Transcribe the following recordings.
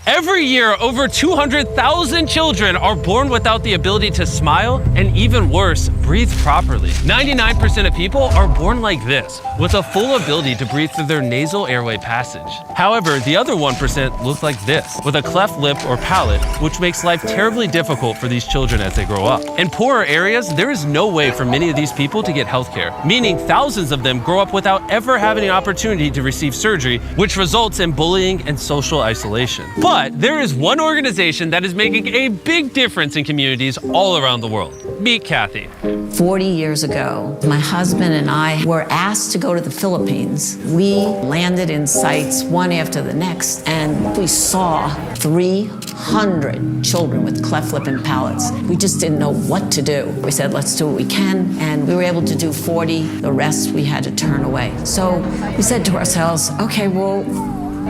Every year, over 200,000 children are born without the ability to smile and, even worse, breathe properly. 99% of people are born like this, with a full ability to breathe through their nasal airway passage. However, the other 1% look like this, with a cleft lip or palate, which makes life terribly difficult for these children as they grow up. In poorer areas, there is no way for many of these people to get healthcare, meaning thousands of them grow up without ever having an opportunity to receive surgery, which results in bullying and social isolation. But there is one organization that is making a big difference in communities all around the world. Meet Kathy. 40 years ago, my husband and I were asked to go to the Philippines. We landed in sites one after the next, and we saw 300 children with cleft lip and palates. We just didn't know what to do. We said, let's do what we can, and we were able to do 40. The rest we had to turn away. So we said to ourselves, okay, well,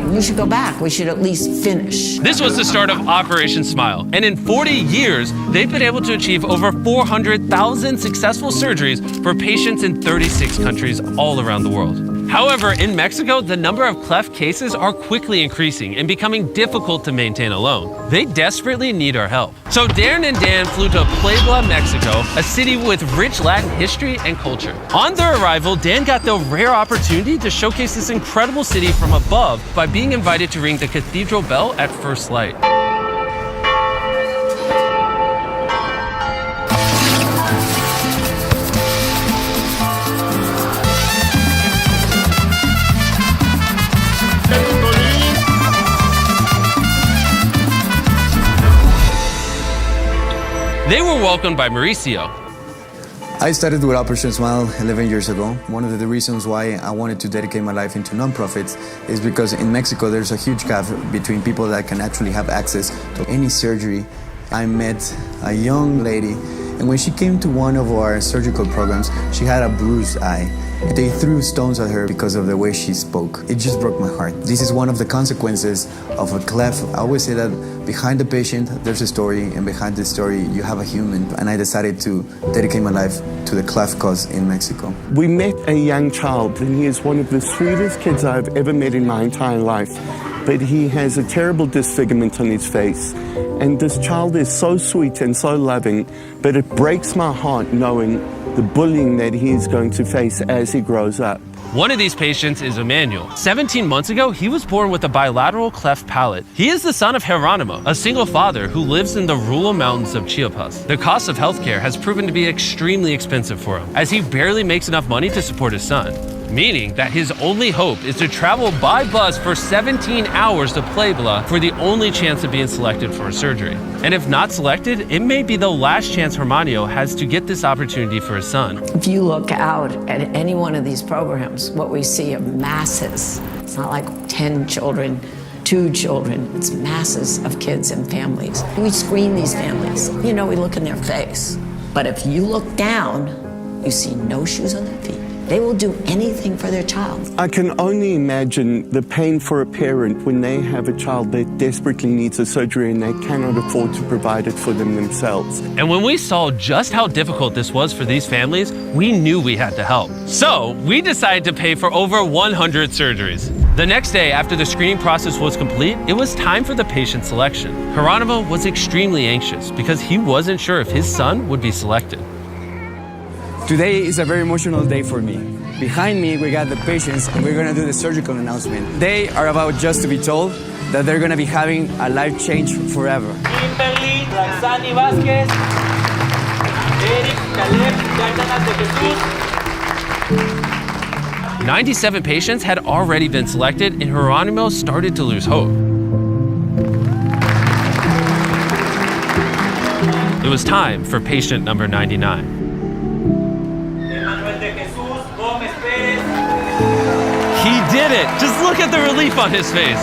we should go back. We should at least finish. This was the start of Operation Smile, and in 40 years, they've been able to achieve over 400,000 successful surgeries for patients in 36 countries all around the world. However, in Mexico, the number of cleft cases are quickly increasing and becoming difficult to maintain alone. They desperately need our help. So Darren and Dan flew to Puebla, Mexico, a city with rich Latin history and culture. On their arrival, Dan got the rare opportunity to showcase this incredible city from above by being invited to ring the cathedral bell at first light. They were welcomed by Mauricio. I started with Operation Smile 11 years ago. One of the reasons why I wanted to dedicate my life into nonprofits is because in Mexico there's a huge gap between people that can actually have access to any surgery. I met a young lady, and when she came to one of our surgical programs, she had a bruised eye. They threw stones at her because of the way she spoke. It just broke my heart. This is one of the consequences of a cleft. I always say that behind the patient, there's a story, and behind the story, you have a human. And I decided to dedicate my life to the cleft cause in Mexico. We met a young child, and he is one of the sweetest kids I've ever met in my entire life. But he has a terrible disfigurement on his face. And this child is so sweet and so loving, but it breaks my heart knowing the bullying that he's going to face as he grows up. One of these patients is Emmanuel. 17 months ago, he was born with a bilateral cleft palate. He is the son of Geronimo, a single father who lives in the rural mountains of Chiapas. The cost of healthcare has proven to be extremely expensive for him, as he barely makes enough money to support his son, meaning that his only hope is to travel by bus for 17 hours to Puebla for the only chance of being selected for a surgery. And if not selected, it may be the last chance Hermanio has to get this opportunity for his son. If you look out at any one of these programs, what we see are masses. It's not like 10 children, 2 children. It's masses of kids and families. We screen these families. You know, we look in their face. But if you look down, you see no shoes on their feet. They will do anything for their child. I can only imagine the pain for a parent when they have a child that desperately needs a surgery and they cannot afford to provide it for them themselves. And when we saw just how difficult this was for these families, we knew we had to help. So we decided to pay for over 100 surgeries. The next day, after the screening process was complete, it was time for the patient selection. Geronimo was extremely anxious because he wasn't sure if his son would be selected. Today is a very emotional day for me. Behind me, we got the patients, and we're gonna do the surgical announcement. They are about just to be told that they're gonna be having a life change forever. Kimberly, Roxani Vázquez, Eric, Caleb, Cárdenas de Jesús. 97 patients had already been selected, and Geronimo started to lose hope. It was time for patient number 99. He did it! Just look at the relief on his face.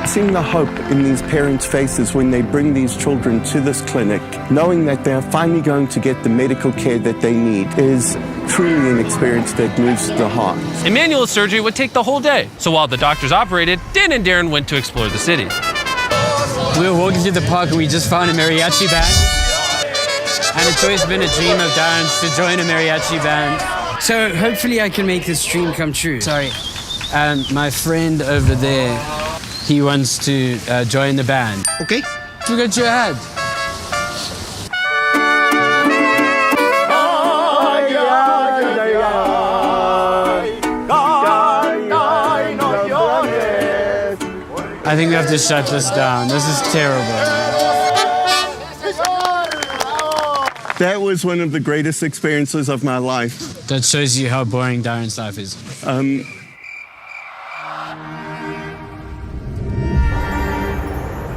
Seeing the hope in these parents' faces when they bring these children to this clinic, knowing that they are finally going to get the medical care that they need, is truly an experience that moves the heart. Emmanuel's surgery would take the whole day, so while the doctors operated, Dan and Darren went to explore the city. We were walking through the park and we just found a mariachi band. And it's always been a dream of Darren's to join a mariachi band. So hopefully I can make this dream come true. Sorry. and my friend over there, he wants to join the band. Okay. Forget your head. I think we have to shut this down. This is terrible. That was one of the greatest experiences of my life. That shows you how boring Darren's life is.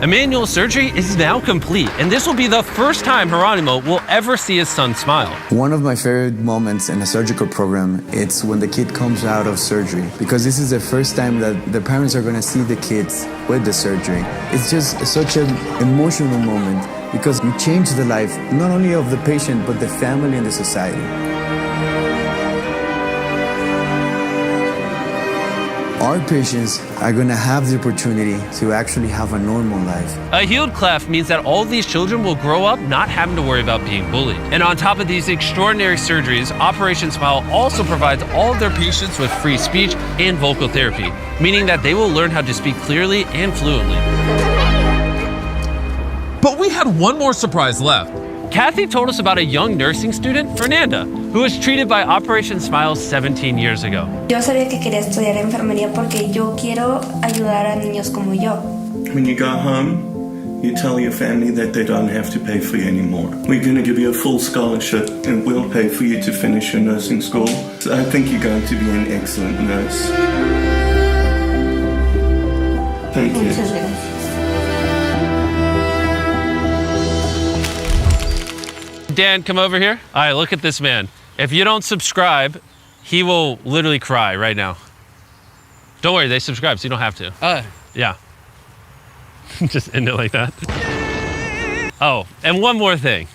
Emmanuel's surgery is now complete, and this will be the first time Geronimo will ever see his son smile. One of my favorite moments in a surgical program, it's when the kid comes out of surgery, because this is the first time that the parents are going to see the kids with the surgery. It's just such an emotional moment because you change the life not only of the patient but the family and the society. Our patients are going to have the opportunity to actually have a normal life. A healed cleft means that all these children will grow up not having to worry about being bullied. And on top of these extraordinary surgeries, Operation Smile also provides all of their patients with free speech and vocal therapy, meaning that they will learn how to speak clearly and fluently. But we had one more surprise left. Kathy told us about a young nursing student, Fernanda, who was treated by Operation Smile 17 years ago. Yo sabía que quería estudiar enfermería porque yo quiero ayudar a niños como yo. When you go home, you tell your family that they don't have to pay for you anymore. We're going to give you a full scholarship and we'll pay for you to finish your nursing school. So I think you're going to be an excellent nurse. Thank you. Muchas gracias. Dan, come over here. All right, look at this man. If you don't subscribe, he will literally cry right now. Don't worry, they subscribe, so you don't have to. Yeah. Just end it like that. Oh, and one more thing.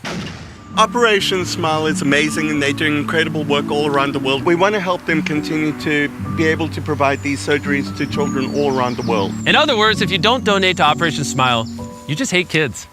Operation Smile is amazing and they're doing incredible work all around the world. We want to help them continue to be able to provide these surgeries to children all around the world. In other words, if you don't donate to Operation Smile, you just hate kids.